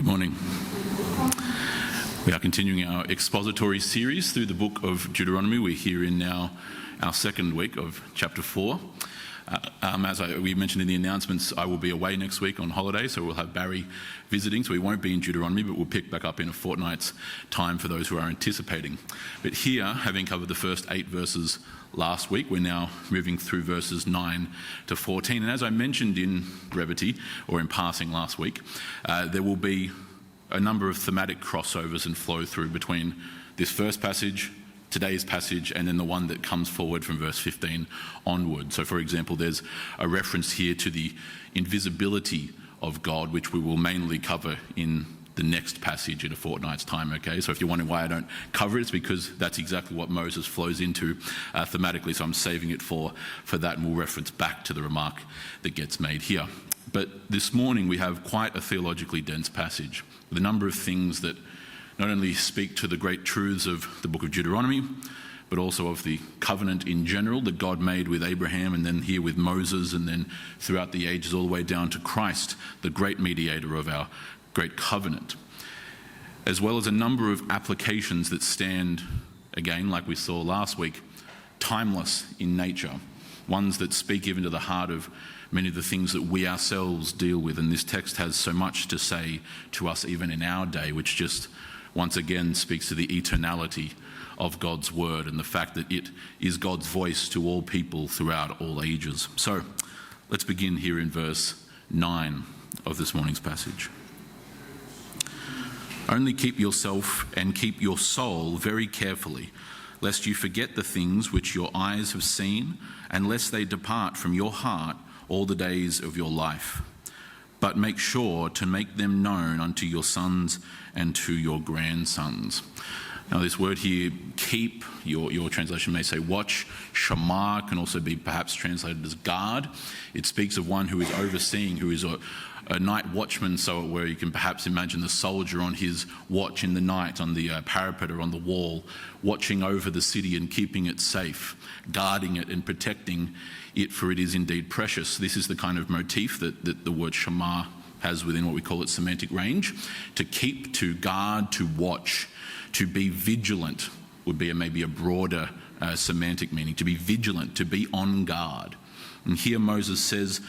Good morning. We are continuing our expository series through the book of Deuteronomy. We're here in now our second week of chapter 4. We mentioned in the announcements, I will be away next week on holiday, so we'll have Barry visiting, so we won't be in Deuteronomy, but we'll pick back up in a fortnight's time for those who are anticipating. But here, having covered the first 8 verses last week, we're now moving through verses 9 to 14. And as I mentioned in brevity, or in passing last week, there will be a number of thematic crossovers and flow through between this first passage, today's passage, and then the one that comes forward from verse 15 onward. So, for example, there's a reference here to the invisibility of God, which we will mainly cover in the next passage in a fortnight's time, okay? So if you're wondering why I don't cover it, it's because that's exactly what Moses flows into thematically, so I'm saving it for that, and we'll reference back to the remark that gets made here. But this morning we have quite a theologically dense passage with a number of things that not only speak to the great truths of the book of Deuteronomy, but also of the covenant in general that God made with Abraham, and then here with Moses, and then throughout the ages all the way down to Christ, the great mediator of our great covenant, as well as a number of applications that stand, again, like we saw last week, timeless in nature, ones that speak even to the heart of many of the things that we ourselves deal with. And this text has so much to say to us even in our day, which just once again speaks to the eternality of God's word and the fact that it is God's voice to all people throughout all ages. So let's begin here in verse 9 of this morning's passage. Only keep yourself and keep your soul very carefully, lest you forget the things which your eyes have seen, and lest they depart from your heart all the days of your life. But make sure to make them known unto your sons and to your grandsons. Now this word here, keep, your translation may say watch, shema can also be perhaps translated as guard. It speaks of one who is overseeing, who is a night watchman, so where you can perhaps imagine the soldier on his watch in the night on the parapet or on the wall, watching over the city and keeping it safe, guarding it and protecting it, for it is indeed precious. This is the kind of motif that the word shema has within what we call its semantic range. To keep, to guard, to watch, to be vigilant would be maybe a broader semantic meaning. To be vigilant, to be on guard. And here Moses says,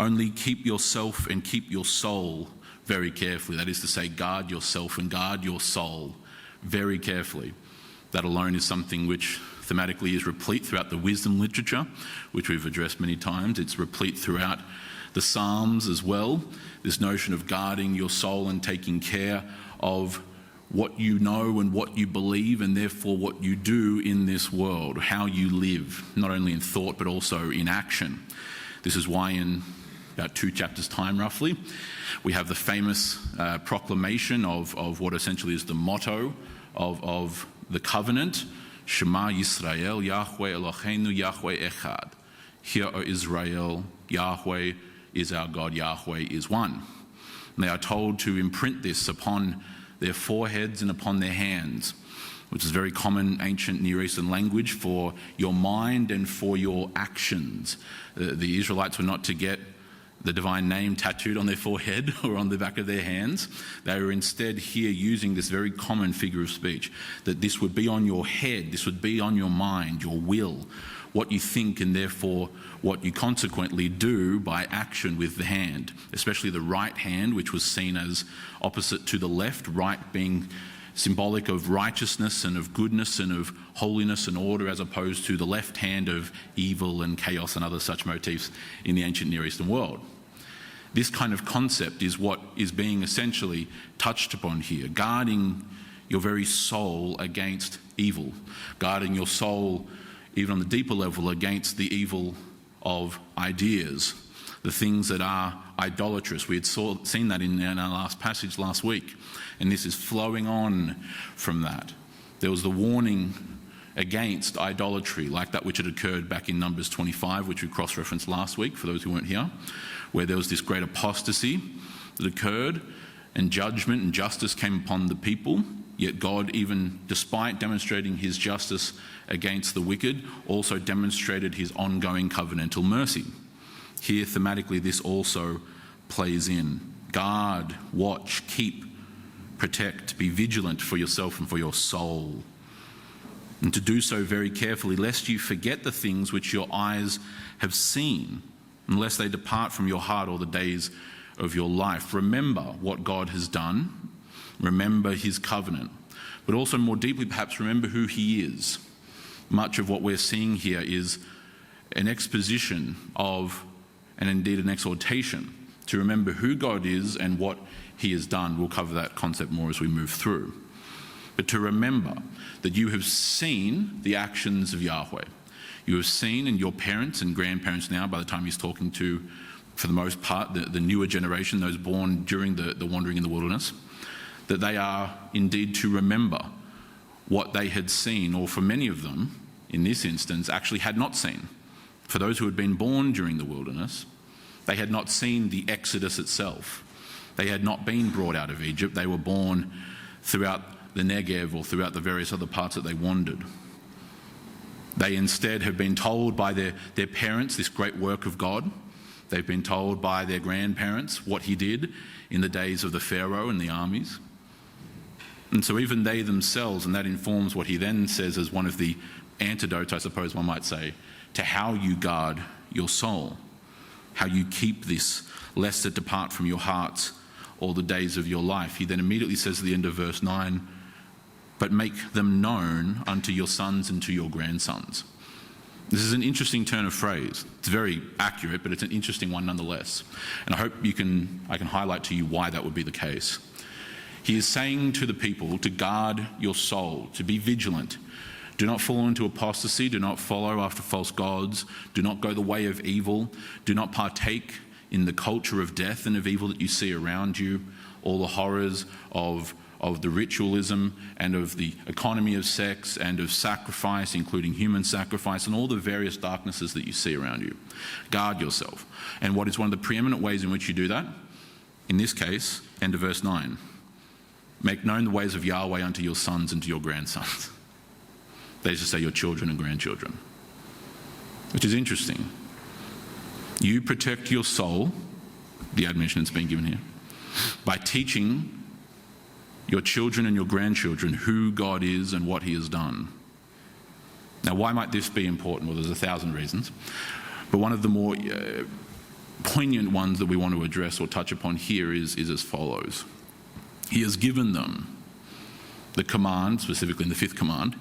only keep yourself and keep your soul very carefully. That is to say, guard yourself and guard your soul very carefully. That alone is something which thematically is replete throughout the wisdom literature, which we've addressed many times. It's replete throughout the Psalms as well. This notion of guarding your soul and taking care of what you know and what you believe, and therefore what you do in this world, how you live, not only in thought but also in action. This is why in about 2 chapters' time roughly, we have the famous proclamation of what essentially is the motto of the covenant, Shema Yisrael, Yahweh Eloheinu, Yahweh Echad. Hear, O Israel, Yahweh is our God, Yahweh is one. And they are told to imprint this upon their foreheads and upon their hands, which is very common ancient Near Eastern language for your mind and for your actions. The Israelites were not to get the divine name tattooed on their forehead or on the back of their hands. They were instead here using this very common figure of speech, that this would be on your head, this would be on your mind, your will, what you think, and therefore what you consequently do by action with the hand, especially the right hand, which was seen as opposite to the left, right being symbolic of righteousness and of goodness and of holiness and order, as opposed to the left hand of evil and chaos and other such motifs in the ancient Near Eastern world. This kind of concept is what is being essentially touched upon here, guarding your very soul against evil, guarding your soul even on the deeper level against the evil of ideas, the things that are idolatrous. We had seen that in our last passage last week, and this is flowing on from that. There was the warning against idolatry, like that which had occurred back in Numbers 25, which we cross-referenced last week for those who weren't here, where there was this great apostasy that occurred, and judgment and justice came upon the people. Yet God, even despite demonstrating his justice against the wicked, also demonstrated his ongoing covenantal mercy. Here, thematically, this also plays in. Guard, watch, keep protect, be vigilant for yourself and for your soul. And to do so very carefully, lest you forget the things which your eyes have seen, unless they depart from your heart all the days of your life. Remember what God has done. Remember his covenant. But also more deeply, perhaps, remember who he is. Much of what we're seeing here is an exposition of, and indeed an exhortation, to remember who God is and what he has done. We'll cover that concept more as we move through. But to remember that you have seen the actions of Yahweh. You have seen, and your parents and grandparents now, by the time he's talking to, for the most part, the newer generation, those born during the wandering in the wilderness, that they are indeed to remember what they had seen, or for many of them, in this instance, actually had not seen. For those who had been born during the wilderness, they had not seen the Exodus itself. They had not been brought out of Egypt. They were born throughout the Negev or throughout the various other parts that they wandered. They instead have been told by their parents this great work of God. They've been told by their grandparents what he did in the days of the Pharaoh and the armies. And so even they themselves, and that informs what he then says as one of the antidotes, I suppose one might say, to how you guard your soul, how you keep this, lest it depart from your hearts all the days of your life. He then immediately says at the end of verse 9, but make them known unto your sons and to your grandsons. This is an interesting turn of phrase. It's very accurate, but it's an interesting one nonetheless. And I hope I can highlight to you why that would be the case. He is saying to the people to guard your soul, to be vigilant. Do not fall into apostasy. Do not follow after false gods. Do not go the way of evil. Do not partake in the culture of death and of evil that you see around you, all the horrors of the ritualism and of the economy of sex and of sacrifice, including human sacrifice, and all the various darknesses that you see around you. Guard yourself. And what is one of the preeminent ways in which you do that? In this case, end of verse 9. Make known the ways of Yahweh unto your sons and to your grandsons. They just say your children and grandchildren. Which is interesting. You protect your soul, the admonition that's been given here, by teaching your children and your grandchildren who God is and what he has done. Now, why might this be important? Well, there's 1,000 reasons. But one of the more poignant ones that we want to address or touch upon here is as follows. He has given them the command, specifically in the 5th command,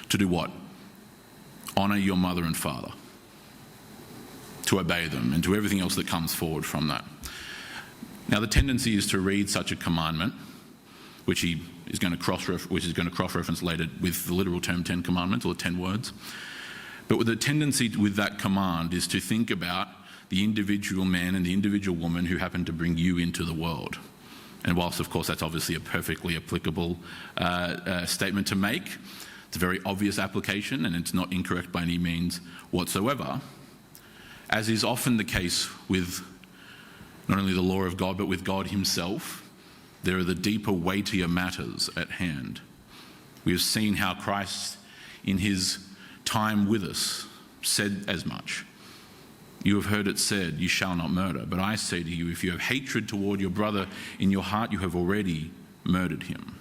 to do what? Honour your mother and father. To obey them and to everything else that comes forward from that. Now, the tendency is to read such a commandment, which he is going to cross-reference later with the literal term 10 commandments or 10 words. But with the tendency with that command is to think about the individual man and the individual woman who happened to bring you into the world. And whilst, of course, that's obviously a perfectly applicable statement to make, it's a very obvious application and it's not incorrect by any means whatsoever, as is often the case with not only the law of God, but with God himself. There are the deeper, weightier matters at hand. We have seen how Christ, in his time with us, said as much. You have heard it said, you shall not murder. But I say to you, if you have hatred toward your brother in your heart, you have already murdered him.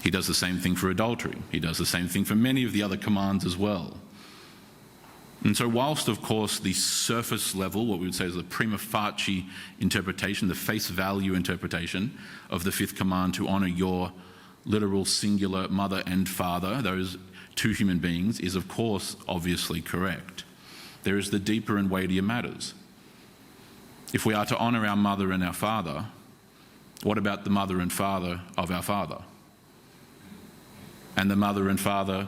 He does the same thing for adultery. He does the same thing for many of the other commands as well. And so whilst, of course, the surface level, what we would say is the prima facie interpretation, the face value interpretation of the 5th command to honour your literal singular mother and father, those two human beings, is of course obviously correct. There is the deeper and weightier matters. If we are to honour our mother and our father, what about the mother and father of our father? And the mother and father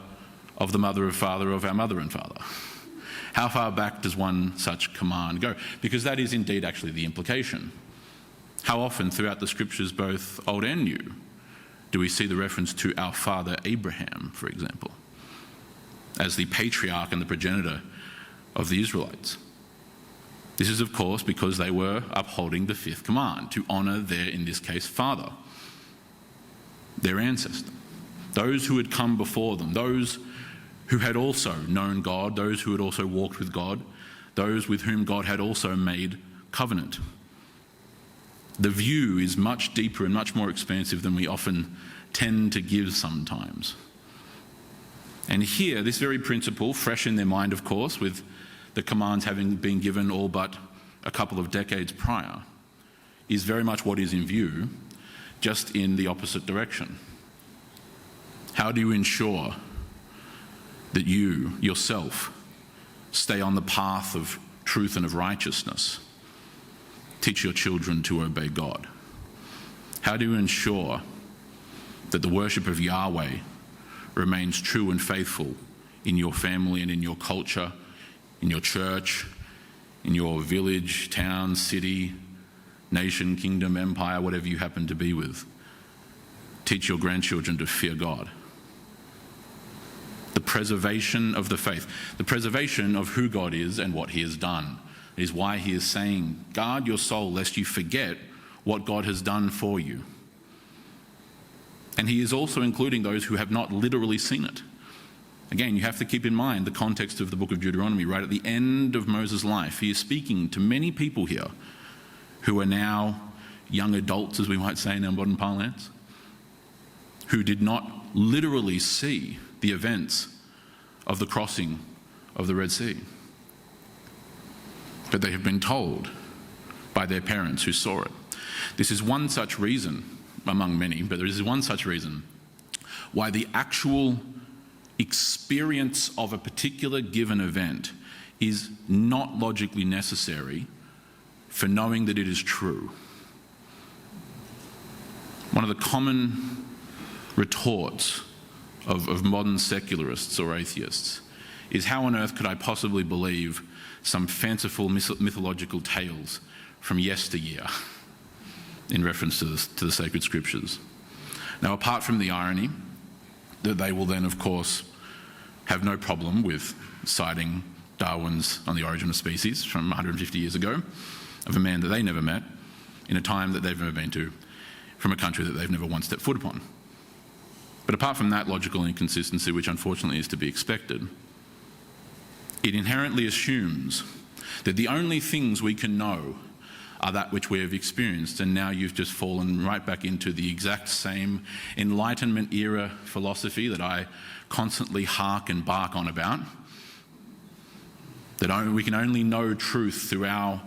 of the mother and father of our mother and father? How far back does one such command go? Because that is indeed actually the implication. How often throughout the scriptures, both old and new, do we see the reference to our father Abraham, for example, as the patriarch and the progenitor of the Israelites? This is, of course, because they were upholding the 5th command, to honour their, in this case, father, their ancestor, those who had come before them, those who had also known God, those who had also walked with God, those with whom God had also made covenant. The view is much deeper and much more expansive than we often tend to give sometimes. And here, this very principle, fresh in their mind, of course, with the commands having been given all but a couple of decades prior, is very much what is in view, just in the opposite direction. How do you ensure that you, yourself, stay on the path of truth and of righteousness? Teach your children to obey God. How do you ensure that the worship of Yahweh remains true and faithful in your family and in your culture, in your church, in your village, town, city, nation, kingdom, empire, whatever you happen to be with? Teach your grandchildren to fear God. The preservation of the faith, the preservation of who God is and what he has done, is why he is saying, guard your soul lest you forget what God has done for you. And he is also including those who have not literally seen it. Again, you have to keep in mind the context of the book of Deuteronomy. Right at the end of Moses' life, he is speaking to many people here who are now young adults, as we might say in our modern parlance, who did not literally see the events of the crossing of the Red Sea. But they have been told by their parents who saw it. This is one such reason, among many, but there is one such reason why the actual experience of a particular given event is not logically necessary for knowing that it is true. One of the common retorts of modern secularists or atheists is, how on earth could I possibly believe some fanciful mythological tales from yesteryear in reference to the sacred scriptures? Now, apart from the irony that they will then, of course, have no problem with citing Darwin's On the Origin of Species from 150 years ago, of a man that they never met, in a time that they've never been to, from a country that they've never once stepped foot upon. But apart from that logical inconsistency, which unfortunately is to be expected, it inherently assumes that the only things we can know are that which we have experienced. And now you've just fallen right back into the exact same Enlightenment era philosophy that I constantly hark and bark on about, that we can only know truth through our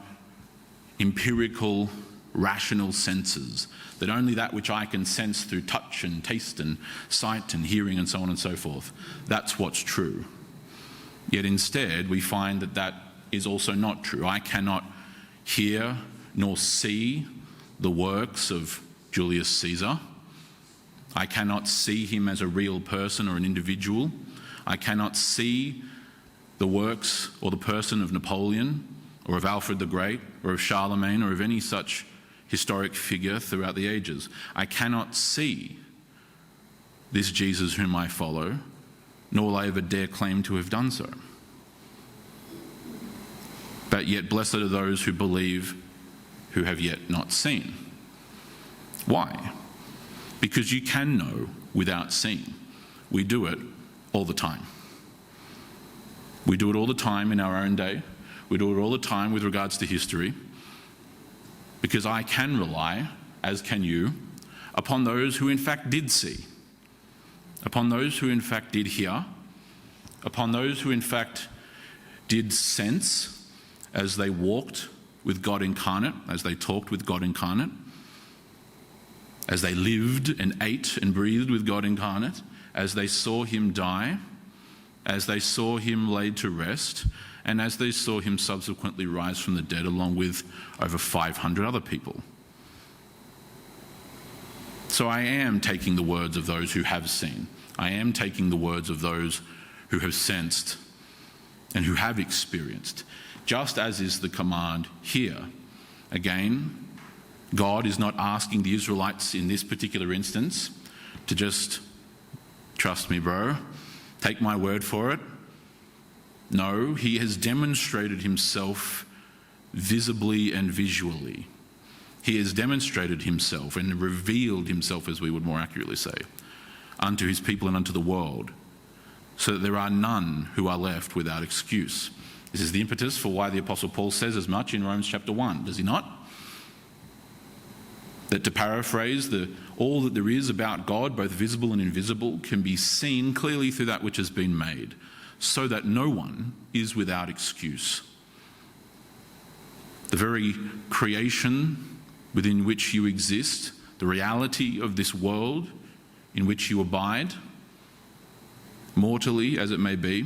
empirical, rational senses, that only that which I can sense through touch and taste and sight and hearing and so on and so forth, that's what's true. Yet instead, we find that that is also not true. I cannot hear nor see the works of Julius Caesar. I cannot see him as a real person or an individual. I cannot see the works or the person of Napoleon or of Alfred the Great or of Charlemagne or of any such historic figure throughout the ages. I cannot see this Jesus whom I follow, nor will I ever dare claim to have done so. But yet blessed are those who believe, who have yet not seen. Why? Because you can know without seeing. We do it all the time. We do it all the time in our own day. We do it all the time with regards to history. Because I can rely, as can you, upon those who in fact did see, upon those who in fact did hear, upon those who in fact did sense as they walked with God incarnate, as they talked with God incarnate, as they lived and ate and breathed with God incarnate, as they saw him die, as they saw him laid to rest, and as they saw him subsequently rise from the dead along with over 500 other people. So I am taking the words of those who have seen. I am taking the words of those who have sensed and who have experienced, just as is the command here. Again, God is not asking the Israelites in this particular instance to just trust me, bro, take my word for it. No, he has demonstrated himself visibly and visually. He has demonstrated himself and revealed himself, as we would more accurately say, unto his people and unto the world, so that there are none who are left without excuse. This is the impetus for why the Apostle Paul says as much in Romans chapter 1, does he not? That, to paraphrase, all that there is about God, both visible and invisible, can be seen clearly through that which has been made, so that no one is without excuse. The very creation within which you exist, the reality of this world in which you abide, mortally as it may be,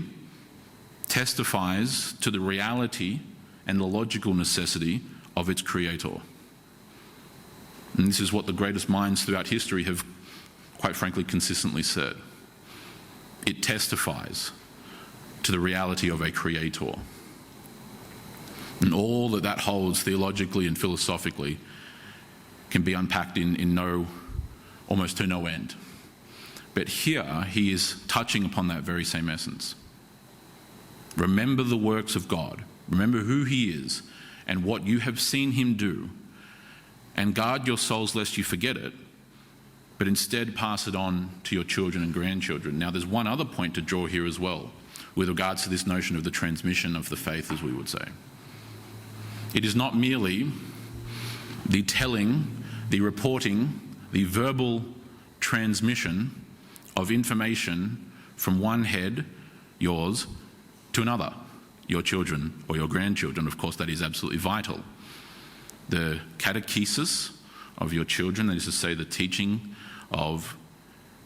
testifies to the reality and the logical necessity of its creator. And this is what the greatest minds throughout history have, quite frankly, consistently said. It testifies to the reality of a creator. And all that holds theologically and philosophically can be unpacked in almost to no end. But here he is touching upon that very same essence. Remember the works of God. Remember who he is and what you have seen him do. And guard your souls lest you forget it, but instead pass it on to your children and grandchildren. Now, there's one other point to draw here as well, with regards to this notion of the transmission of the faith, as we would say. It is not merely the telling, the reporting, the verbal transmission of information from one head, yours, to another, your children or your grandchildren. Of course, that is absolutely vital. The catechesis of your children, that is to say the teaching of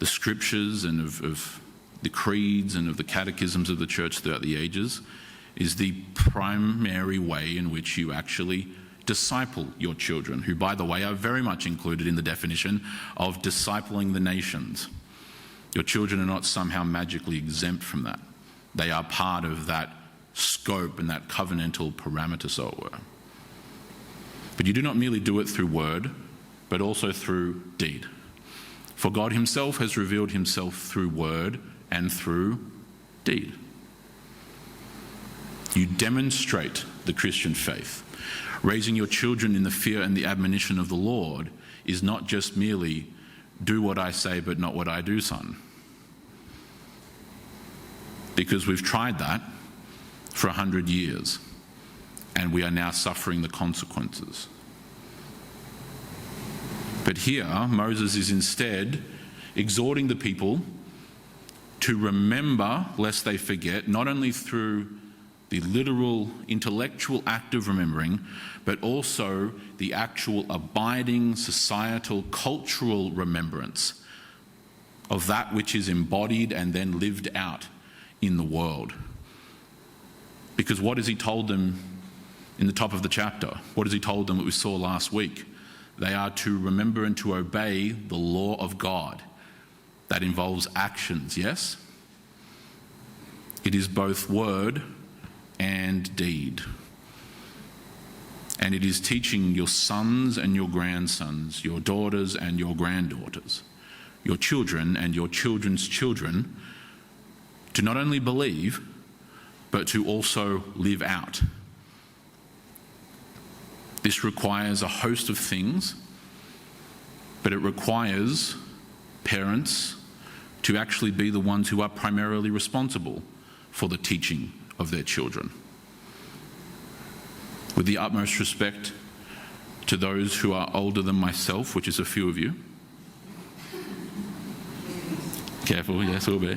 the scriptures and of the creeds and of the catechisms of the church throughout the ages, is the primary way in which you actually disciple your children, who, by the way, are very much included in the definition of discipling the nations. Your children are not somehow magically exempt from that. They are part of that scope and that covenantal parameter, so it were. But you do not merely do it through word, but also through deed. For God himself has revealed himself through word and through deed. You demonstrate the Christian faith. Raising your children in the fear and the admonition of the Lord is not just merely, do what I say but not what I do, son. Because we've tried that for 100 years. And we are now suffering the consequences. But here, Moses is instead exhorting the people to remember, lest they forget, not only through the literal intellectual act of remembering, but also the actual abiding societal, cultural remembrance of that which is embodied and then lived out in the world. Because what has he told them in the top of the chapter? What has he told them that we saw last week? They are to remember and to obey the law of God. That involves actions, yes? It is both word and deed. And it is teaching your sons and your grandsons, your daughters and your granddaughters, your children and your children's children, to not only believe, but to also live out. This requires a host of things, but it requires parents to actually be the ones who are primarily responsible for the teaching of their children. With the utmost respect to those who are older than myself, which is a few of you. Careful, yes, will be.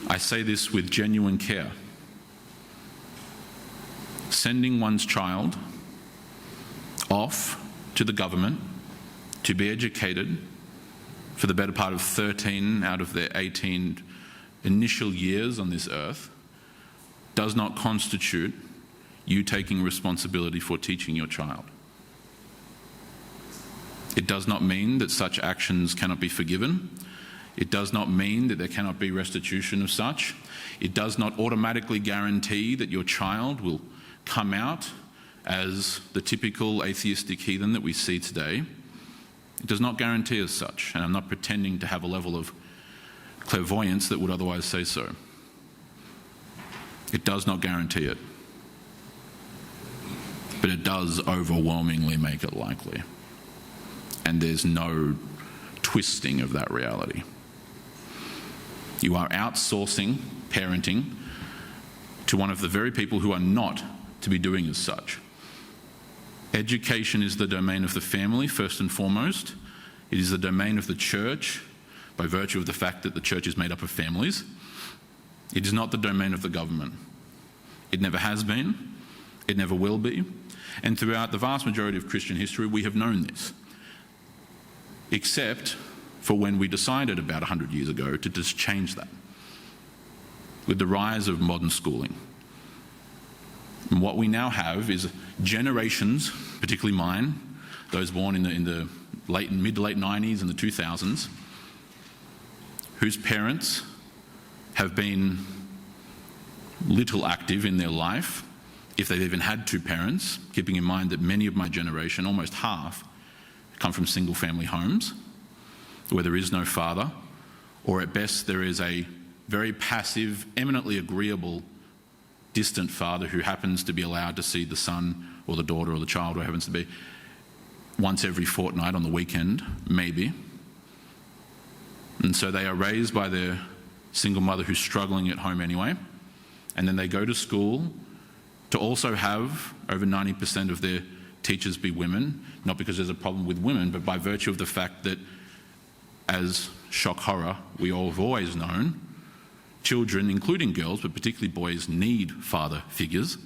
I say this with genuine care. Sending one's child off to the government to be educated for the better part of 13 out of their 18 initial years on this earth does not constitute you taking responsibility for teaching your child. It does not mean that such actions cannot be forgiven. It does not mean that there cannot be restitution of such. It does not automatically guarantee that your child will come out as the typical atheistic heathen that we see today. It does not guarantee as such, and I'm not pretending to have a level of clairvoyance that would otherwise say so. It does not guarantee it, but it does overwhelmingly make it likely. And there's no twisting of that reality. You are outsourcing parenting to one of the very people who are not to be doing as such. Education is the domain of the family, first and foremost. It is the domain of the church, by virtue of the fact that the church is made up of families. It is not the domain of the government. It never has been. It never will be. And throughout the vast majority of Christian history, we have known this. Except for when we decided about 100 years ago to just change that, with the rise of modern schooling. And what we now have is generations, particularly mine, those born in the mid to late 90s and the 2000s, whose parents have been little active in their life, if they've even had two parents, keeping in mind that many of my generation, almost half, come from single-family homes where there is no father, or at best there is a very passive, eminently agreeable, distant father who happens to be allowed to see the son or the daughter or the child, or happens to be once every fortnight on the weekend, maybe. And so they are raised by their single mother who's struggling at home anyway, and then they go to school to also have over 90% of their teachers be women, not because there's a problem with women, but by virtue of the fact that, as shock horror, we all have always known, children, including girls, but particularly boys, need father figures.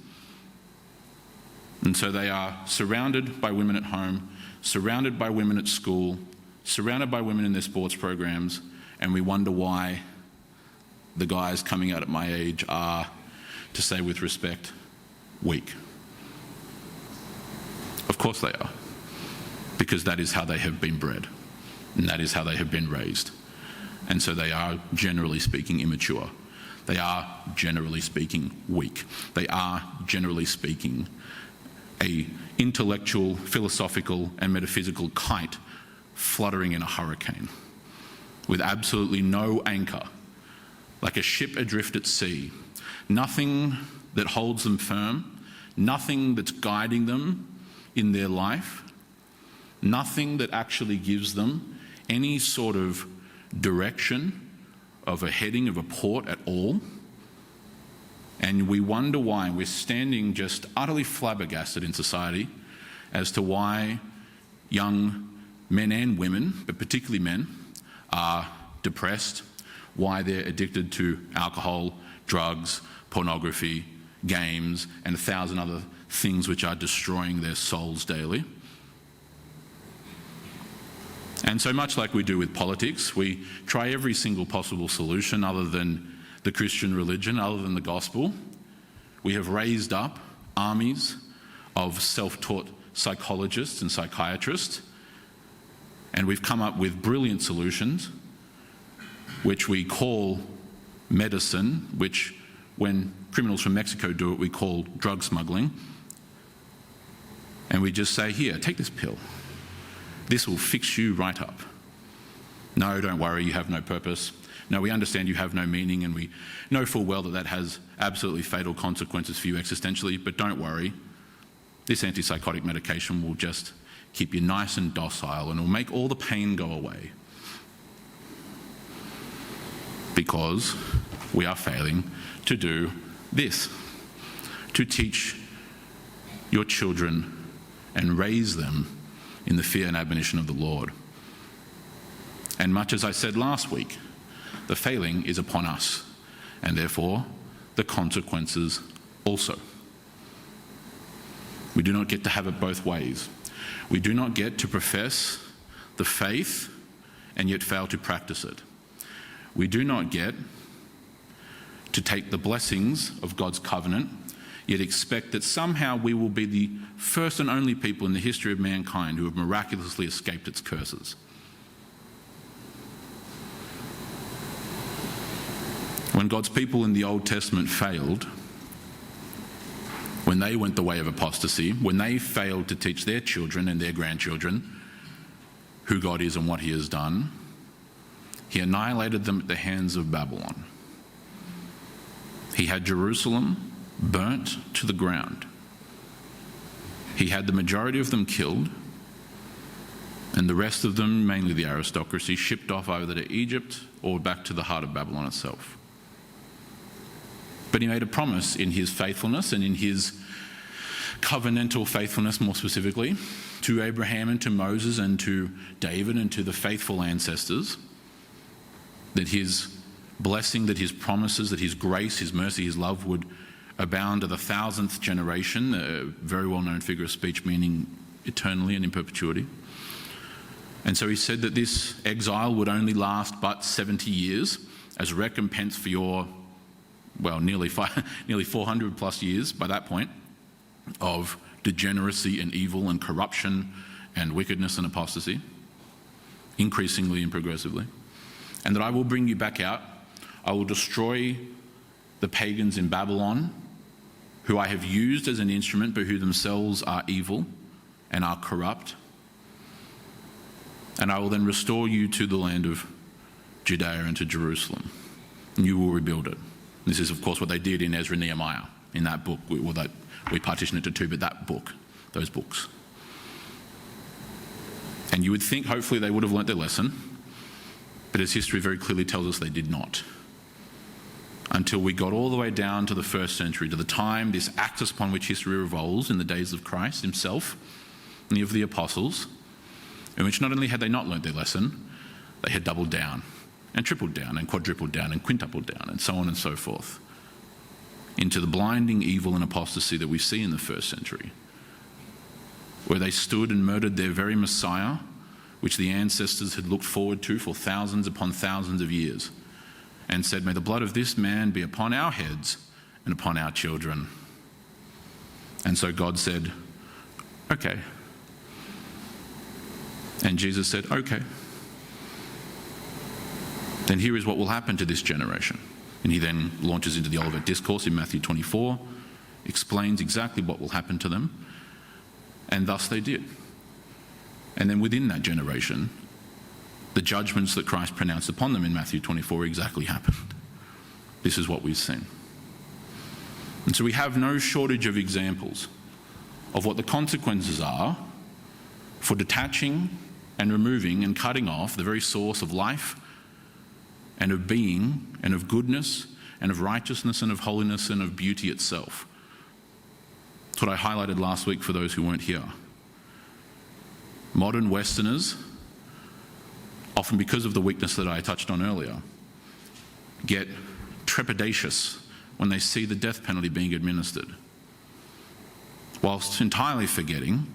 And so they are surrounded by women at home, surrounded by women at school, surrounded by women in their sports programs, and we wonder why the guys coming out at my age are, to say with respect, weak. Of course they are, because that is how they have been bred, and that is how they have been raised. And so they are, generally speaking, immature. They are, generally speaking, weak. They are, generally speaking, a intellectual, philosophical, and metaphysical kite fluttering in a hurricane, with absolutely no anchor, like a ship adrift at sea. Nothing that holds them firm, nothing that's guiding them in their life, nothing that actually gives them any sort of direction of a heading of a port at all. And we wonder why, and we're standing just utterly flabbergasted in society as to why young men and women, but particularly men, are depressed, why they're addicted to alcohol, drugs, pornography, games, and 1,000 other things which are destroying their souls daily. And so much like we do with politics, we try every single possible solution other than the Christian religion, other than the gospel. We have raised up armies of self-taught psychologists and psychiatrists, and we've come up with brilliant solutions, which we call medicine, which when criminals from Mexico do it, we call drug smuggling. And we just say, here, take this pill. This will fix you right up. No, don't worry, you have no purpose. No, we understand you have no meaning, and we know full well that that has absolutely fatal consequences for you existentially, but don't worry. This antipsychotic medication will just keep you nice and docile, and will make all the pain go away. Because we are failing to do this, to teach your children and raise them in the fear and admonition of the Lord. And much as I said last week, the failing is upon us, and therefore the consequences also. We do not get to have it both ways. We do not get to profess the faith and yet fail to practice it. We do not get to take the blessings of God's covenant, yet expect that somehow we will be the first and only people in the history of mankind who have miraculously escaped its curses. When God's people in the Old Testament failed, when they went the way of apostasy, when they failed to teach their children and their grandchildren who God is and what he has done, he annihilated them at the hands of Babylon. He had Jerusalem burnt to the ground. He had the majority of them killed, and the rest of them, mainly the aristocracy, shipped off either to Egypt or back to the heart of Babylon itself. But he made a promise in his faithfulness and in his covenantal faithfulness, more specifically, to Abraham and to Moses and to David and to the faithful ancestors, that his blessing, that his promises, that his grace, his mercy, his love would abound to the 1,000th generation, a very well-known figure of speech meaning eternally and in perpetuity. And so he said that this exile would only last but 70 years as recompense for your, nearly 400 plus years by that point of degeneracy and evil and corruption and wickedness and apostasy, increasingly and progressively. And that I will bring you back out. I will destroy the pagans in Babylon, who I have used as an instrument, but who themselves are evil and are corrupt. And I will then restore you to the land of Judea and to Jerusalem, and you will rebuild it. This is, of course, what they did in Ezra and Nehemiah, in that book. We partitioned it to two, but that book, those books. And you would think, hopefully, they would have learnt their lesson, but as history very clearly tells us, they did not. Until we got all the way down to the 1st century, to the time, this axis upon which history revolves in the days of Christ himself and of the apostles, in which not only had they not learnt their lesson, they had doubled down and tripled down and quadrupled down and quintupled down and so on and so forth, into the blinding evil and apostasy that we see in the 1st century, where they stood and murdered their very Messiah, which the ancestors had looked forward to for thousands upon thousands of years, and said, "May the blood of this man be upon our heads and upon our children." And so God said, "Okay." And Jesus said, "Okay. Then here is what will happen to this generation." And he then launches into the Olivet Discourse in Matthew 24, explains exactly what will happen to them, and thus they did. And then within that generation, the judgments that Christ pronounced upon them in Matthew 24 exactly happened. This is what we've seen. And so we have no shortage of examples of what the consequences are for detaching and removing and cutting off the very source of life and of being and of goodness and of righteousness and of holiness and of beauty itself. That's what I highlighted last week for those who weren't here. Modern Westerners, often because of the weakness that I touched on earlier, get trepidatious when they see the death penalty being administered, whilst entirely forgetting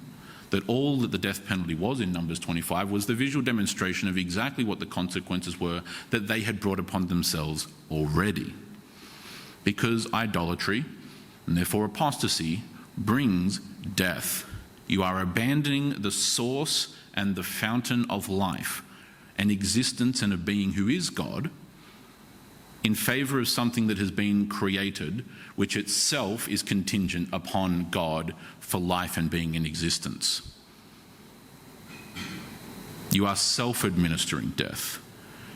that all that the death penalty was in Numbers 25 was the visual demonstration of exactly what the consequences were that they had brought upon themselves already. Because idolatry, and therefore apostasy, brings death. You are abandoning the source and the fountain of life, an existence and a being who is God, in favour of something that has been created, which itself is contingent upon God for life and being in existence. You are self-administering death.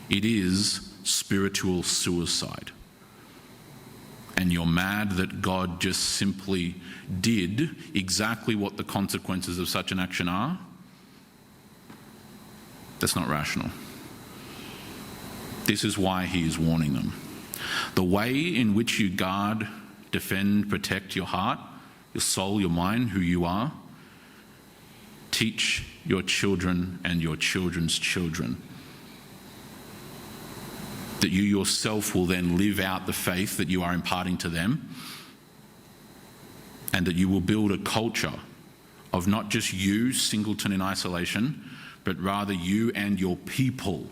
It is spiritual suicide. And you're mad that God just simply did exactly what the consequences of such an action are? That's not rational. This is why he is warning them. The way in which you guard, defend, protect your heart, your soul, your mind, who you are, teach your children and your children's children, that you yourself will then live out the faith that you are imparting to them, and that you will build a culture of not just you, singleton in isolation, but rather you and your people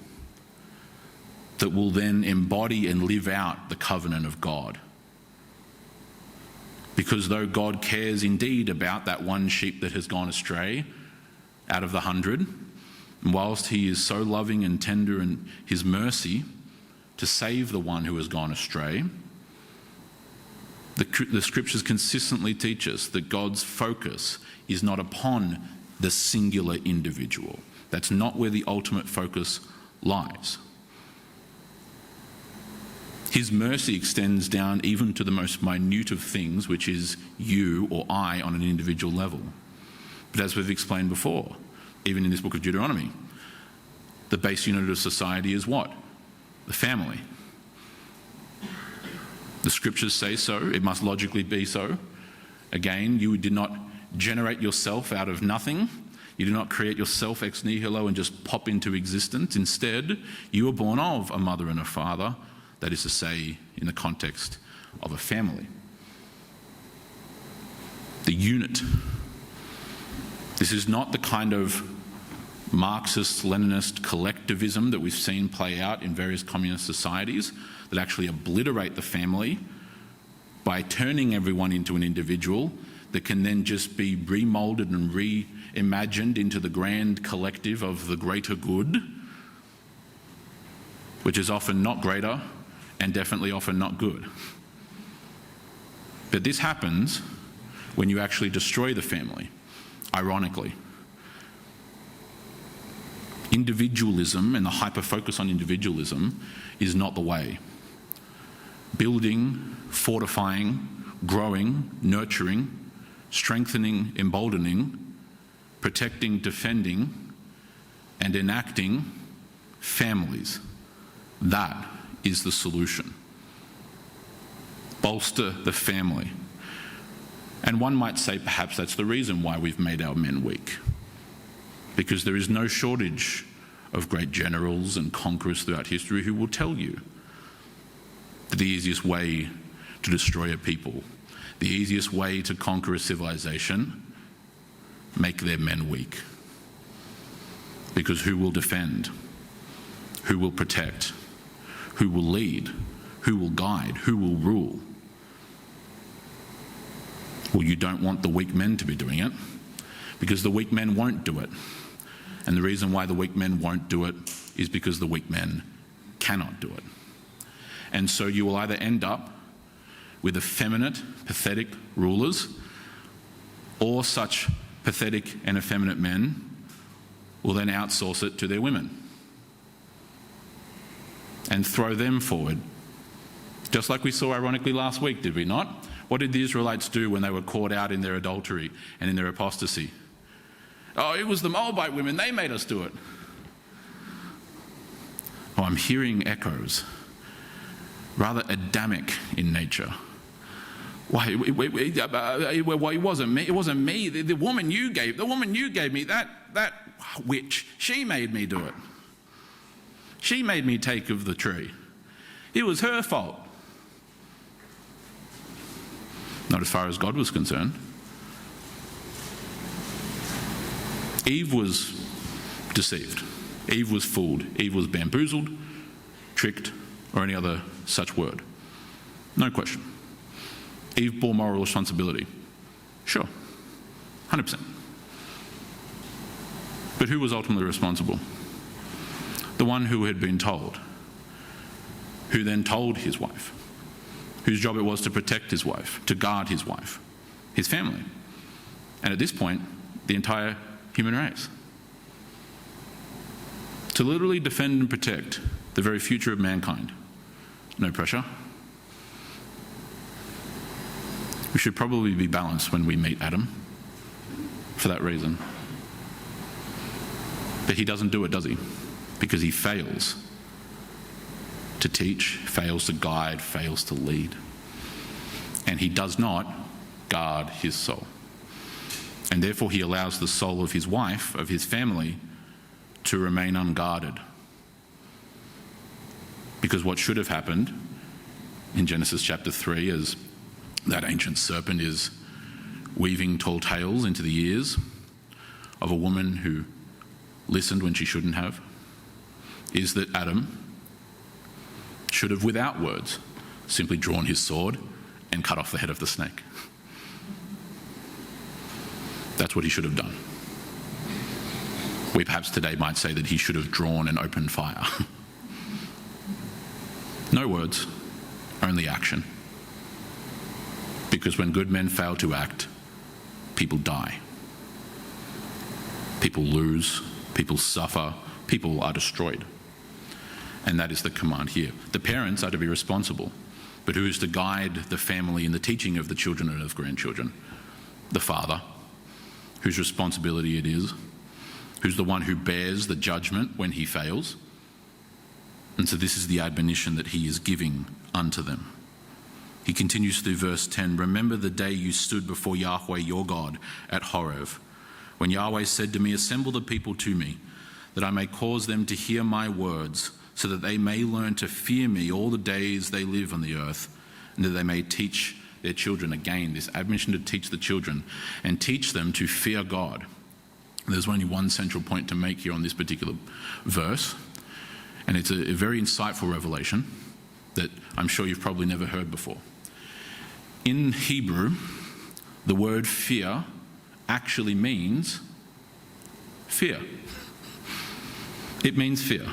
that will then embody and live out the covenant of God. Because though God cares indeed about that one sheep that has gone astray out of the 100, and whilst he is so loving and tender in his mercy to save the one who has gone astray, the scriptures consistently teach us that God's focus is not upon the singular individual. That's not where the ultimate focus lies. His mercy extends down even to the most minute of things, which is you or I on an individual level. But as we've explained before, even in this book of Deuteronomy, the base unit of society is what? The family. The scriptures say so. It must logically be so. Again, you did not generate yourself out of nothing. You do not create yourself ex nihilo and just pop into existence. Instead, you were born of a mother and a father, that is to say, in the context of a family. The unit. This is not the kind of Marxist, Leninist collectivism that we've seen play out in various communist societies that actually obliterate the family by turning everyone into an individual that can then just be remolded and reimagined into the grand collective of the greater good, which is often not greater and definitely often not good. But this happens when you actually destroy the family, ironically. Individualism and the hyper-focus on individualism is not the way. Building, fortifying, growing, nurturing, strengthening, emboldening, protecting, defending, and enacting families. That is the solution. Bolster the family. And one might say perhaps that's the reason why we've made our men weak. Because there is no shortage of great generals and conquerors throughout history who will tell you that the easiest way to destroy a people, the easiest way to conquer a civilization, make their men weak. Because who will defend? Who will protect? Who will lead? Who will guide? Who will rule? Well, you don't want the weak men to be doing it, because the weak men won't do it. And the reason why the weak men won't do it is because the weak men cannot do it. And so you will either end up with effeminate, pathetic rulers, or such pathetic and effeminate men will then outsource it to their women and throw them forward. Just like we saw ironically last week, did we not? What did the Israelites do when they were caught out in their adultery and in their apostasy? Oh, it was the Moabite women, they made us do it. Oh, I'm hearing echoes, rather Adamic in nature. Why, it wasn't me. It wasn't me. The woman you gave me, that witch, she made me do it. She made me take of the tree. It was her fault. Not as far as God was concerned. Eve was deceived. Eve was fooled. Eve was bamboozled, tricked, or any other such word. No question. Eve bore moral responsibility. Sure, 100%. But who was ultimately responsible? The one who had been told, who then told his wife, whose job it was to protect his wife, to guard his wife, his family, and at this point, the entire human race. To literally defend and protect the very future of mankind. No pressure. We should probably be balanced when we meet Adam for that reason. But he doesn't do it, does he? Because he fails to teach, fails to guide, fails to lead. And he does not guard his soul. And therefore he allows the soul of his wife, of his family, to remain unguarded. Because what should have happened in Genesis chapter 3, as that ancient serpent is weaving tall tales into the ears of a woman who listened when she shouldn't have, is that Adam should have, without words, simply drawn his sword and cut off the head of the snake. That's what he should have done. We perhaps today might say that he should have drawn and opened fire. No words, only action. Because when good men fail to act, people die. People lose, people suffer, people are destroyed. And that is the command here. The parents are to be responsible, but who is to guide the family in the teaching of the children and of grandchildren? The father, whose responsibility it is, who's the one who bears the judgment when he fails. And so this is the admonition that he is giving unto them. He continues through verse 10, remember the day you stood before Yahweh your God at Horeb, when Yahweh said to me, assemble the people to me, that I may cause them to hear my words, so that they may learn to fear me all the days they live on the earth, and that they may teach their children. Again, this admonition to teach the children, and teach them to fear God. There's only one central point to make here on this particular verse, and it's a very insightful revelation that I'm sure you've probably never heard before. In Hebrew, the word fear actually means fear. It means fear.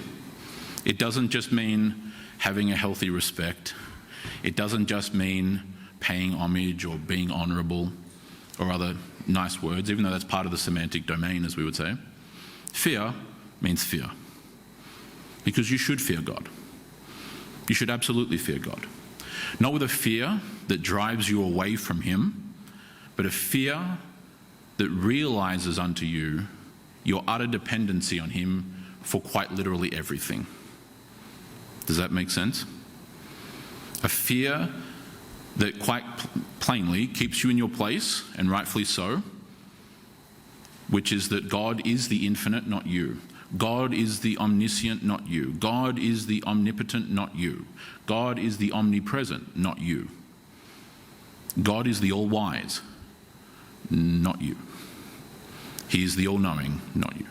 It doesn't just mean having a healthy respect. It doesn't just mean paying homage or being honourable or other nice words, even though that's part of the semantic domain, as we would say. Fear means fear. Because you should fear God. You should absolutely fear God. Not with a fear that drives you away from him, but a fear that realizes unto you your utter dependency on him for quite literally everything. Does that make sense? A fear that quite plainly keeps you in your place, and rightfully so, which is that God is the infinite, not you. God is the omniscient, not you. God is the omnipotent, not you. God is the omnipresent, not you. God is the all-wise, not you. He is the all-knowing, not you.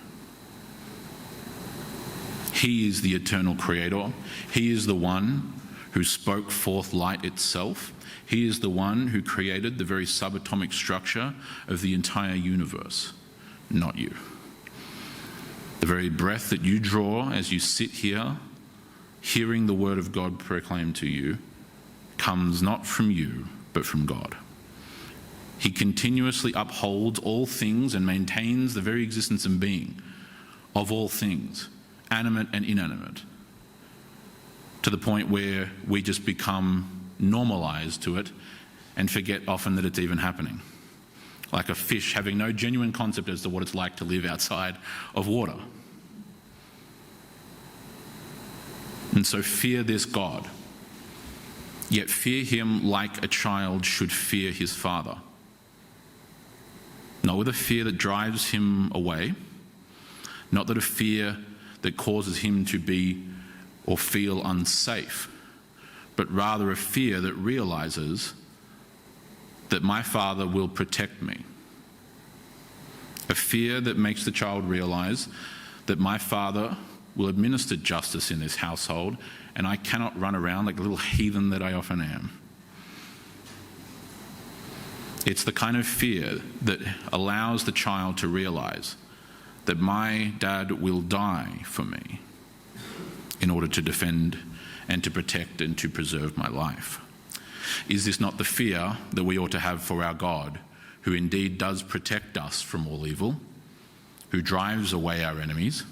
He is the eternal creator. He is the one who spoke forth light itself. He is the one who created the very subatomic structure of the entire universe, not you. The very breath that you draw as you sit here, hearing the word of God proclaimed to you, comes not from you, but from God. He continuously upholds all things and maintains the very existence and being of all things, animate and inanimate, to the point where we just become normalized to it and forget often that it's even happening. Like a fish having no genuine concept as to what it's like to live outside of water. And so fear this God, yet fear him like a child should fear his father. Not with a fear that drives him away, not that a fear that causes him to be or feel unsafe, but rather a fear that realizes that my Father will protect me. A fear that makes the child realize that my Father will administer justice in this household, and I cannot run around like the little heathen that I often am. It's the kind of fear that allows the child to realize that my dad will die for me in order to defend and to protect and to preserve my life. Is this not the fear that we ought to have for our God, who indeed does protect us from all evil, who drives away our enemies,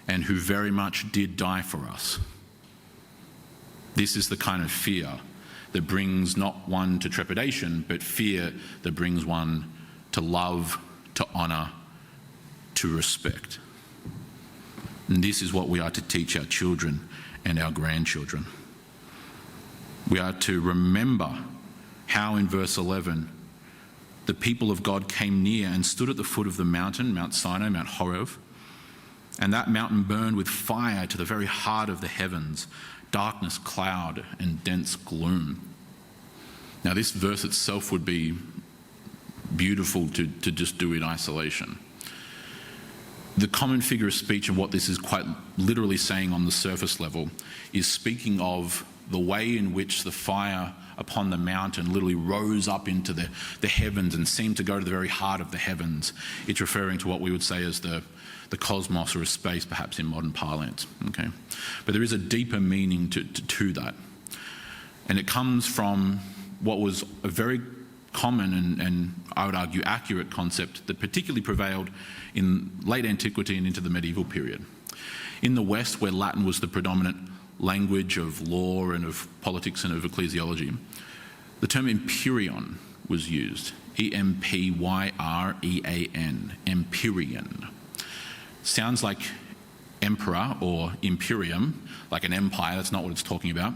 and who very much did die for us? This is the kind of fear that brings not one to trepidation, but fear that brings one to love, to honour, to respect. And this is what we are to teach our children and our grandchildren. We are to remember how in verse 11 the people of God came near and stood at the foot of the mountain, Mount Sinai, Mount Horeb, and that mountain burned with fire to the very heart of the heavens, darkness, cloud, and dense gloom. Now this verse itself would be beautiful to just do in isolation. The common figure of speech and what this is quite literally saying on the surface level is speaking of the way in which the fire upon the mountain literally rose up into the heavens and seemed to go to the very heart of the heavens. It's referring to what we would say as the cosmos, or a space perhaps in modern parlance. Okay, but there is a deeper meaning to that. And it comes from what was a very common and I would argue accurate concept that particularly prevailed in late antiquity and into the medieval period. In the West, where Latin was the predominant language of law and of politics and of ecclesiology, the term empyrean was used. E-M-P-Y-R-E-A-N, empyrean. Sounds like emperor or imperium, like an empire. That's not what it's talking about.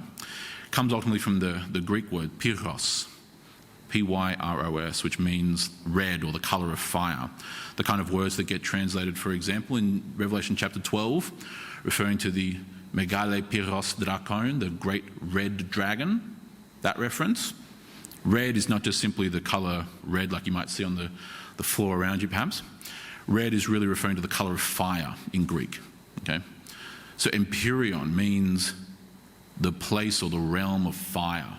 comes ultimately from the Greek word pyros, Pyros, which means red or the colour of fire. The kind of words that get translated, for example, in Revelation chapter 12, referring to the Megale Pyros Drakon, the great red dragon, that reference. Red is not just simply the colour red like you might see on the floor around you perhaps. Red is really referring to the colour of fire in Greek. Okay, so Empyrean means the place or the realm of fire.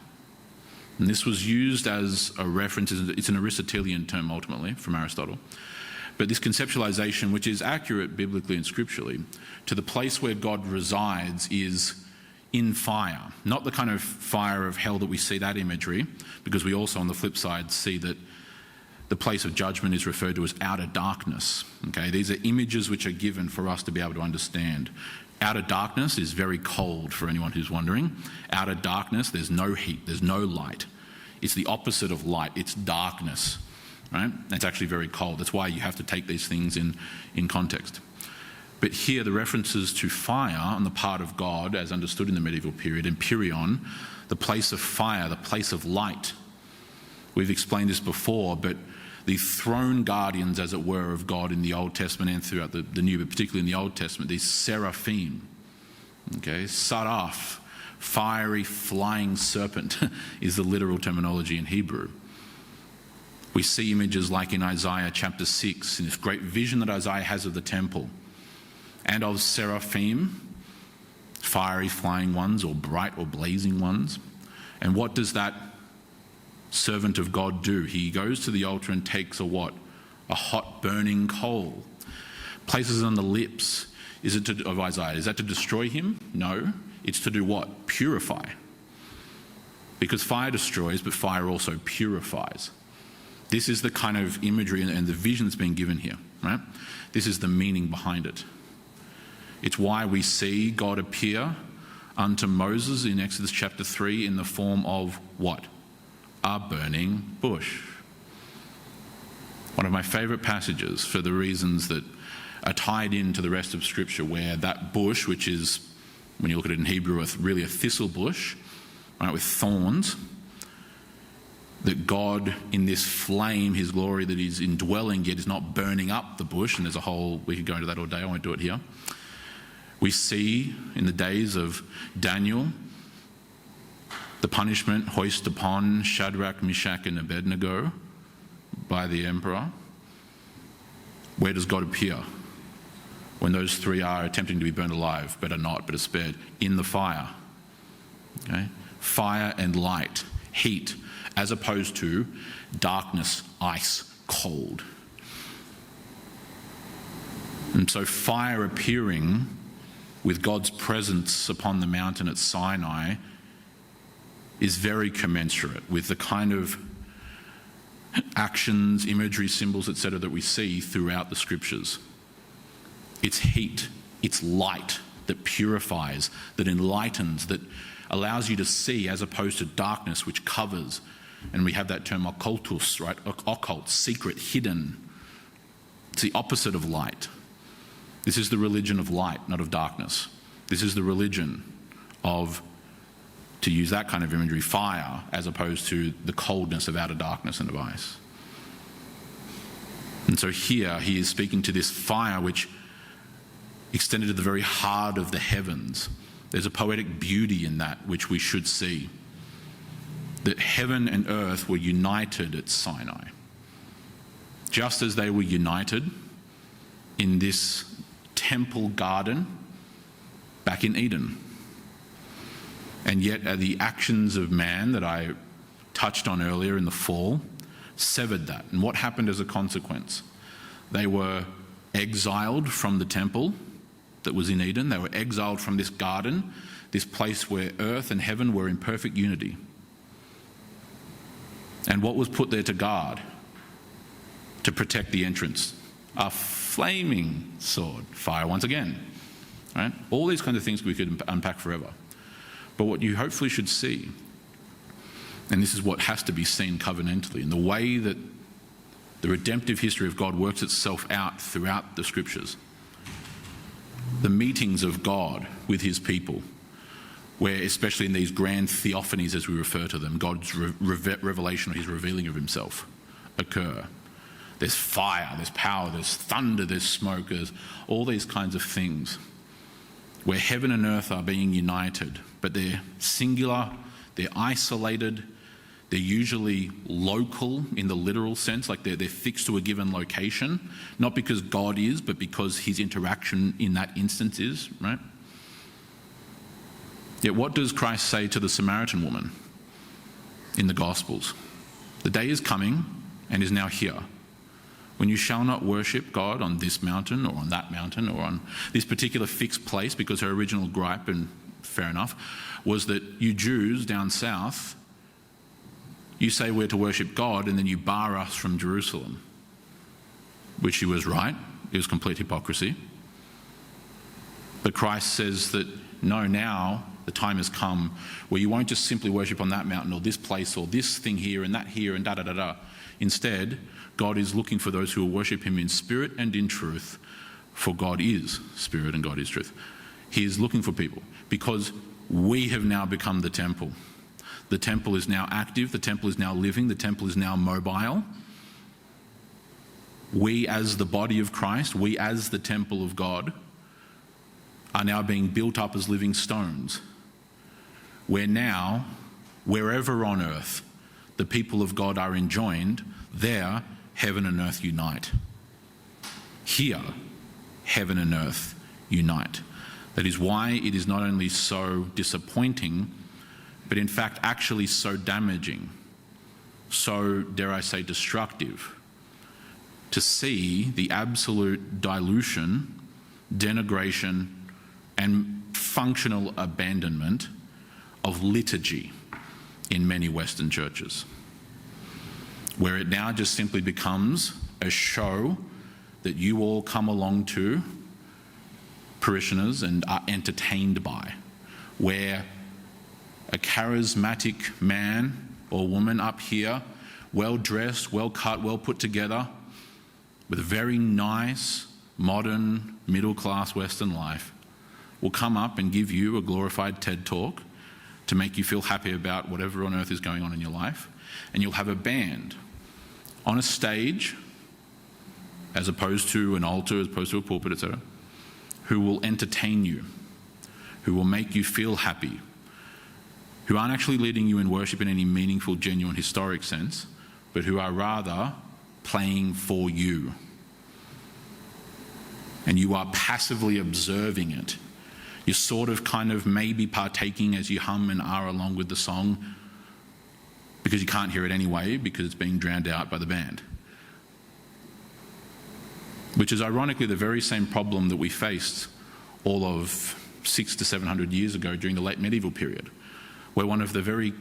And this was used as a reference, it's an Aristotelian term ultimately from Aristotle, but this conceptualization, which is accurate biblically and scripturally, to the place where God resides is in fire. Not the kind of fire of hell that we see that imagery, because we also on the flip side see that the place of judgment is referred to as outer darkness. Okay, these are images which are given for us to be able to understand. Outer darkness is very cold for anyone who's wondering. Outer darkness, there's no heat, there's no light. It's the opposite of light, it's darkness, right? It's actually very cold. That's why you have to take these things in context. But here the references to fire on the part of God, as understood in the medieval period, Empyrean, the place of fire, the place of light. We've explained this before, but the throne guardians, as it were, of God in the Old Testament and throughout the New, but particularly in the Old Testament, these seraphim, okay, saraf, fiery flying serpent is the literal terminology in Hebrew. We see images like in Isaiah chapter 6, in this great vision that Isaiah has of the temple, and of seraphim, fiery flying ones or bright or blazing ones. And what does that servant of God do? He goes to the altar and takes a what? A hot burning coal. Places it on the lips. Of Isaiah. Is that to destroy him? No. It's to do what? Purify. Because fire destroys, but fire also purifies. This is the kind of imagery and the vision that's being given here, right? This is the meaning behind it. It's why we see God appear unto Moses in Exodus chapter 3 in the form of what? A burning bush. One of my favourite passages for the reasons that are tied into the rest of Scripture, where that bush, which is, when you look at it in Hebrew, really a thistle bush, right, with thorns, that God in this flame, his glory that he's indwelling, yet is not burning up the bush, and there's a whole, we could go into that all day, I won't do it here. We see in the days of Daniel the punishment hoisted upon Shadrach, Meshach, and Abednego by the emperor. Where does God appear? When those three are attempting to be burned alive, but are not, but are spared, in the fire. Okay? Fire and light, heat, as opposed to darkness, ice, cold. And so fire appearing with God's presence upon the mountain at Sinai is very commensurate with the kind of actions, imagery, symbols, etc. that we see throughout the Scriptures. It's heat, it's light that purifies, that enlightens, that allows you to see, as opposed to darkness which covers. And we have that term occultus, right? Occult, secret, hidden. It's the opposite of light. This is the religion of light, not of darkness. This is the religion of, to use that kind of imagery, fire, as opposed to the coldness of outer darkness and of ice. And so here he is speaking to this fire which extended to the very heart of the heavens. There's a poetic beauty in that which we should see. That heaven and earth were united at Sinai. Just as they were united in this temple garden back in Eden. And yet the actions of man that I touched on earlier in the fall severed that. And what happened as a consequence? They were exiled from the temple that was in Eden. They were exiled from this garden, this place where earth and heaven were in perfect unity. And what was put there to guard? To protect the entrance? A flaming sword. Fire once again. Right? All these kinds of things we could unpack forever. But what you hopefully should see, and this is what has to be seen covenantally, in the way that the redemptive history of God works itself out throughout the Scriptures, the meetings of God with his people, where, especially in these grand theophanies, as we refer to them, God's revelation, his revealing of himself occur. There's fire, there's power, there's thunder, there's smoke, there's all these kinds of things where heaven and earth are being united, but they're singular, they're isolated, they're usually local in the literal sense, like they're fixed to a given location, not because God is, but because his interaction in that instance is, right? Yet what does Christ say to the Samaritan woman in the Gospels? The day is coming and is now here, when you shall not worship God on this mountain or on that mountain or on this particular fixed place, because her original gripe, and fair enough, was that you Jews down south, you say we're to worship God and then you bar us from Jerusalem. Which she was right. It was complete hypocrisy. But Christ says that no, now the time has come where you won't just simply worship on that mountain or this place or this thing here and that here and da-da-da-da. Instead, God is looking for those who will worship him in spirit and in truth, for God is spirit and God is truth. He is looking for people because we have now become the temple. The temple is now active, the temple is now living, the temple is now mobile. We as the body of Christ, we as the temple of God, are now being built up as living stones. Where now, wherever on earth the people of God are enjoined, there heaven and earth unite. Here, heaven and earth unite. That is why it is not only so disappointing, but in fact actually so damaging, so, dare I say, destructive, to see the absolute dilution, denigration, and functional abandonment of liturgy in many Western churches, where it now just simply becomes a show that you all come along to, parishioners, and are entertained by, where a charismatic man or woman up here, well dressed, well cut, well put together, with a very nice, modern, middle class Western life, will come up and give you a glorified TED talk to make you feel happy about whatever on earth is going on in your life. And you'll have a band on a stage, as opposed to an altar, as opposed to a pulpit, etc., who will entertain you, who will make you feel happy, who aren't actually leading you in worship in any meaningful, genuine, historic sense, but who are rather playing for you. And you are passively observing it. You're sort of kind of maybe partaking as you hum and are along with the song, because you can't hear it anyway because it's being drowned out by the band. Which is ironically the very same problem that we faced all of 600 to 700 years ago during the late medieval period, where one of the very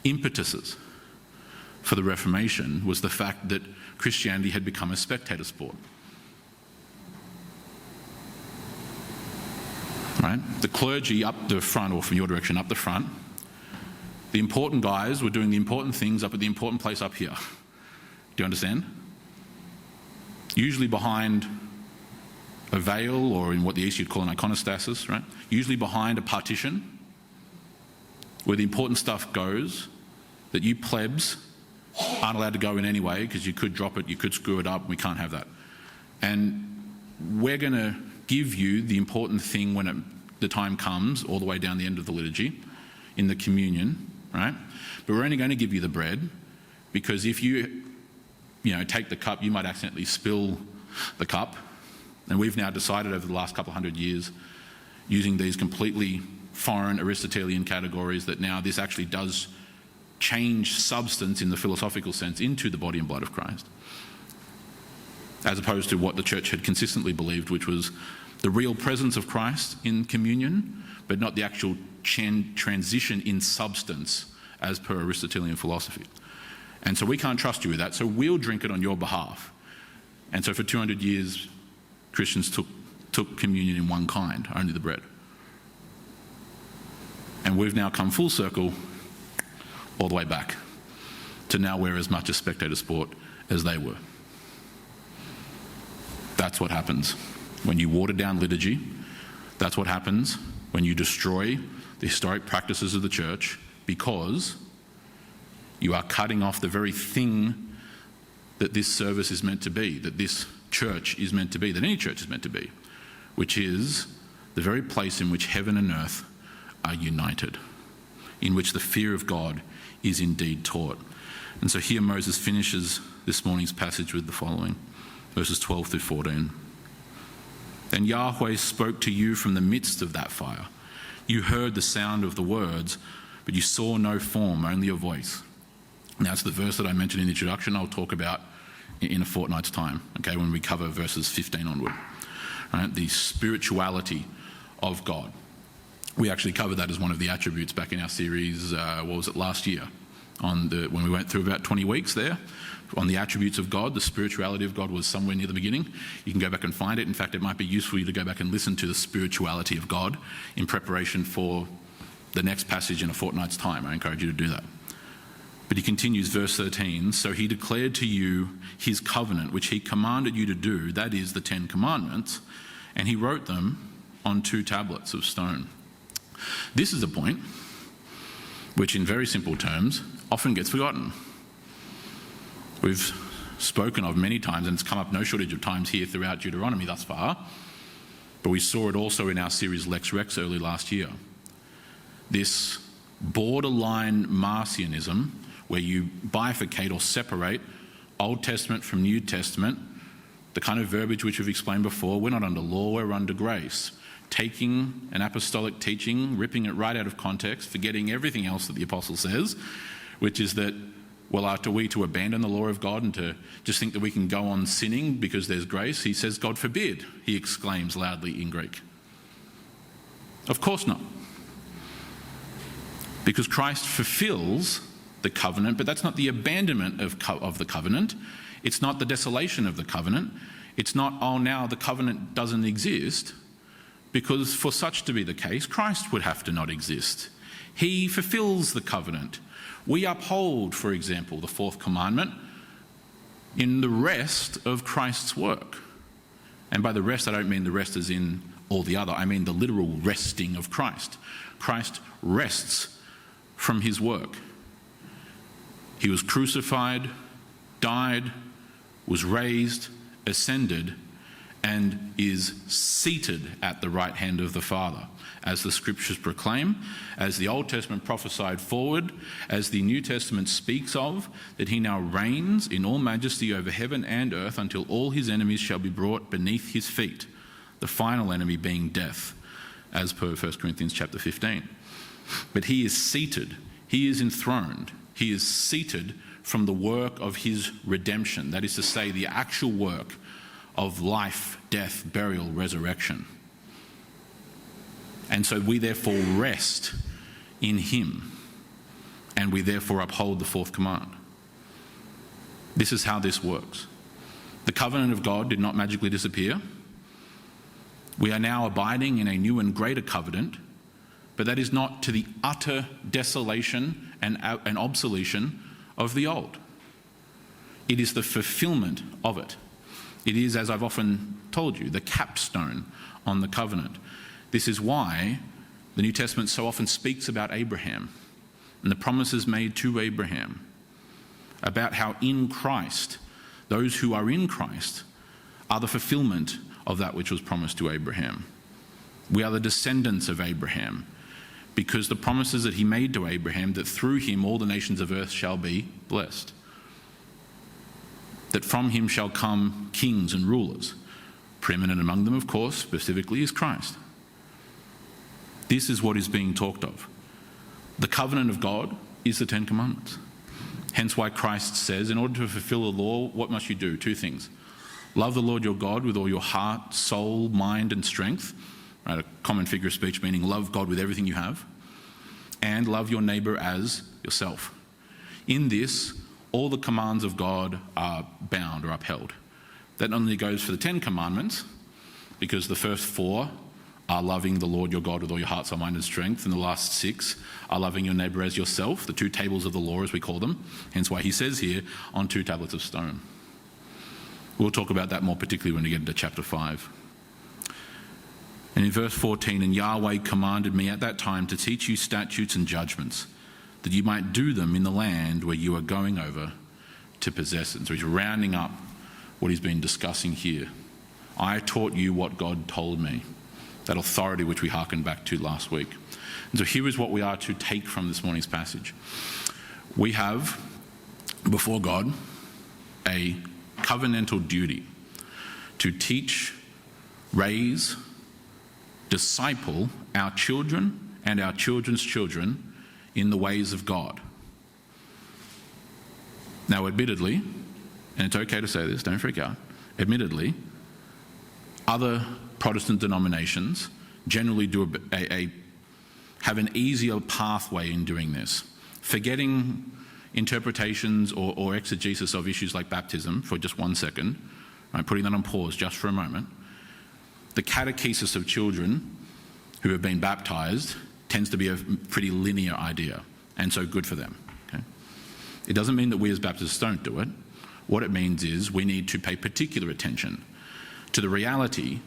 impetuses for the Reformation was the fact that Christianity had become a spectator sport. Right? The clergy up the front, or from your direction up the front, the important guys were doing the important things up at the important place up here. Do you understand? Usually behind a veil, or in what the East you'd call an iconostasis, right? Usually behind a partition where the important stuff goes that you plebs aren't allowed to go in anyway, because you could drop it, you could screw it up, we can't have that. And we're going to give you the important thing when the time comes, all the way down the end of the liturgy, in the communion, right? But we're only going to give you the bread, because if you take the cup, you might accidentally spill the cup. And we've now decided over the last couple of hundred years, using these completely foreign Aristotelian categories, that now this actually does change substance in the philosophical sense into the body and blood of Christ, as opposed to what the church had consistently believed, which was the real presence of Christ in communion, but not the actual transition in substance as per Aristotelian philosophy. And so we can't trust you with that, so we'll drink it on your behalf. And so for 200 years, Christians took communion in one kind, only the bread. And we've now come full circle all the way back to now we're as much a spectator sport as they were. That's what happens when you water down liturgy. That's what happens when you destroy the historic practices of the church, because you are cutting off the very thing that this service is meant to be, that this church is meant to be, that any church is meant to be, which is the very place in which heaven and earth are united, in which the fear of God is indeed taught. And so here Moses finishes this morning's passage with the following, verses 12 through 14. Then Yahweh spoke to you from the midst of that fire. You heard the sound of the words, but you saw no form, only a voice. Now, it's the verse that I mentioned in the introduction I'll talk about in a fortnight's time, okay, when we cover verses 15 onward. Right? The spirituality of God. We actually covered that as one of the attributes back in our series, last year? When we went through about 20 weeks there, on the attributes of God. The spirituality of God was somewhere near the beginning. You can go back and find it. In fact, it might be useful for you to go back and listen to the spirituality of God in preparation for the next passage in a fortnight's time. I encourage you to do that. But he continues, verse 13, so he declared to you his covenant, which he commanded you to do, that is the 10 Commandments, and he wrote them on 2 tablets of stone. This is a point which, in very simple terms, often gets forgotten. We've spoken of many times, and it's come up no shortage of times here throughout Deuteronomy thus far, but we saw it also in our series Lex Rex early last year. This borderline Marcionism, where you bifurcate or separate Old Testament from New Testament, the kind of verbiage which we've explained before, we're not under law, we're under grace. Taking an apostolic teaching, ripping it right out of context, forgetting everything else that the apostle says, which is that, well, are we to abandon the law of God and to just think that we can go on sinning because there's grace? He says, God forbid, he exclaims loudly in Greek. Of course not. Because Christ fulfills the covenant, but that's not the abandonment of the covenant. It's not the desolation of the covenant. It's not, oh, now the covenant doesn't exist, because for such to be the case, Christ would have to not exist. He fulfills the covenant. We uphold, for example, the 4th commandment in the rest of Christ's work. And by the rest, I don't mean the rest as in all the other. I mean the literal resting of Christ. Christ rests from his work. He was crucified, died, was raised, ascended, and is seated at the right hand of the Father, as the scriptures proclaim, as the Old Testament prophesied forward, as the New Testament speaks of, that he now reigns in all majesty over heaven and earth until all his enemies shall be brought beneath his feet, the final enemy being death, as per 1 Corinthians chapter 15. But he is seated, he is enthroned, he is seated from the work of his redemption, that is to say, the actual work of life, death, burial, resurrection. And so we therefore rest in him, and we therefore uphold the 4th command. This is how this works. The covenant of God did not magically disappear. We are now abiding in a new and greater covenant, but that is not to the utter desolation and obsolescence of the old. It is the fulfillment of it. It is, as I've often told you, the capstone on the covenant. This is why the New Testament so often speaks about Abraham and the promises made to Abraham, about how in Christ, those who are in Christ are the fulfillment of that which was promised to Abraham. We are the descendants of Abraham, because the promises that he made to Abraham, that through him all the nations of earth shall be blessed, that from him shall come kings and rulers. Preeminent among them, of course, specifically, is Christ. This is what is being talked of. The covenant of God is the 10 Commandments. Hence why Christ says, in order to fulfill the law, what must you do? 2 things. Love the Lord your God with all your heart, soul, mind, and strength. Right, a common figure of speech meaning love God with everything you have. And love your neighbour as yourself. In this, all the commands of God are bound or upheld. That not only goes for the 10 Commandments, because the first 4 are loving the Lord your God with all your heart, soul, mind, and strength, and the last 6 are loving your neighbour as yourself, the 2 tables of the law as we call them, hence why he says here, on 2 tablets of stone. We'll talk about that more particularly when we get into chapter 5. And in verse 14, and Yahweh commanded me at that time to teach you statutes and judgments, that you might do them in the land where you are going over to possess it. So he's rounding up what he's been discussing here. I taught you what God told me, that authority which we hearkened back to last week. And so here is what we are to take from this morning's passage. We have, before God, a covenantal duty to teach, raise, disciple our children and our children's children in the ways of God. Now, admittedly, and it's okay to say this, don't freak out, admittedly, other Protestant denominations generally do have an easier pathway in doing this. Forgetting interpretations or exegesis of issues like baptism for just 1 second, right, putting that on pause just for a moment, the catechesis of children who have been baptized tends to be a pretty linear idea, and so good for them. Okay? It doesn't mean that we as Baptists don't do it. What it means is we need to pay particular attention to the reality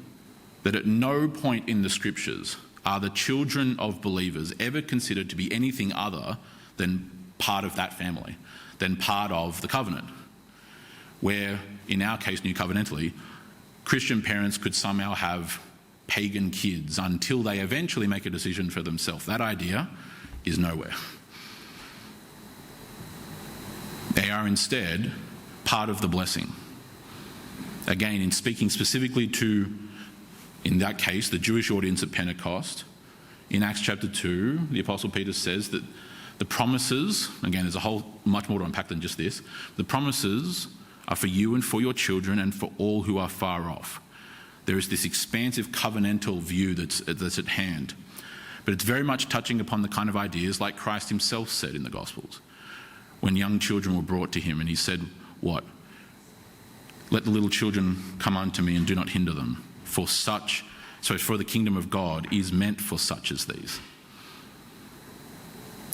that at no point in the scriptures are the children of believers ever considered to be anything other than part of that family, than part of the covenant, where, in our case, new covenantally, Christian parents could somehow have pagan kids until they eventually make a decision for themselves. That idea is nowhere. They are instead part of the blessing. Again, in speaking specifically to, in that case, the Jewish audience at Pentecost, in Acts chapter 2, the Apostle Peter says that the promises, again, there's a whole much more to unpack than just this, the promises are for you and for your children and for all who are far off. There is this expansive covenantal view that's at hand. But it's very much touching upon the kind of ideas like Christ himself said in the Gospels. When young children were brought to him and he said, what? Let the little children come unto me and do not hinder them. For the kingdom of God is meant for such as these.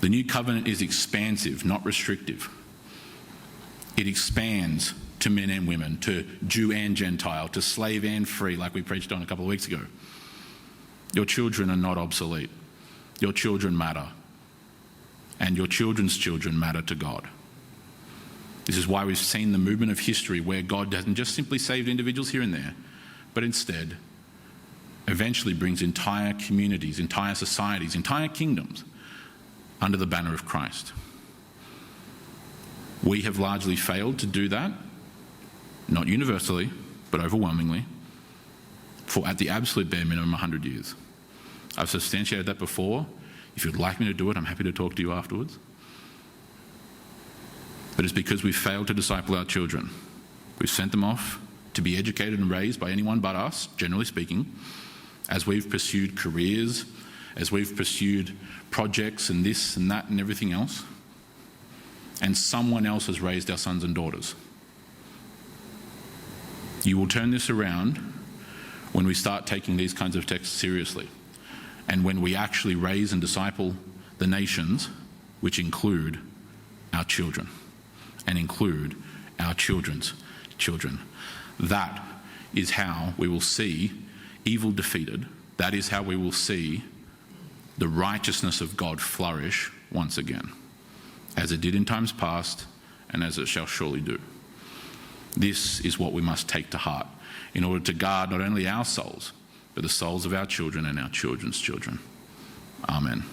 The new covenant is expansive, not restrictive. It expands to men and women, to Jew and Gentile, to slave and free, like we preached on a couple of weeks ago. Your children are not obsolete. Your children matter. And your children's children matter to God. This is why we've seen the movement of history where God doesn't just simply save individuals here and there, but instead eventually brings entire communities, entire societies, entire kingdoms under the banner of Christ. We have largely failed to do that, not universally, but overwhelmingly, for at the absolute bare minimum 100 years. I've substantiated that before. If you'd like me to do it, I'm happy to talk to you afterwards. But it's because we've failed to disciple our children. We've sent them off to be educated and raised by anyone but us, generally speaking, as we've pursued careers, as we've pursued projects and this and that and everything else. And someone else has raised our sons and daughters. You will turn this around when we start taking these kinds of texts seriously, and when we actually raise and disciple the nations, which include our children and include our children's children. That is how we will see evil defeated. That is how we will see the righteousness of God flourish once again, as it did in times past and as it shall surely do. This is what we must take to heart in order to guard not only our souls, but the souls of our children and our children's children. Amen.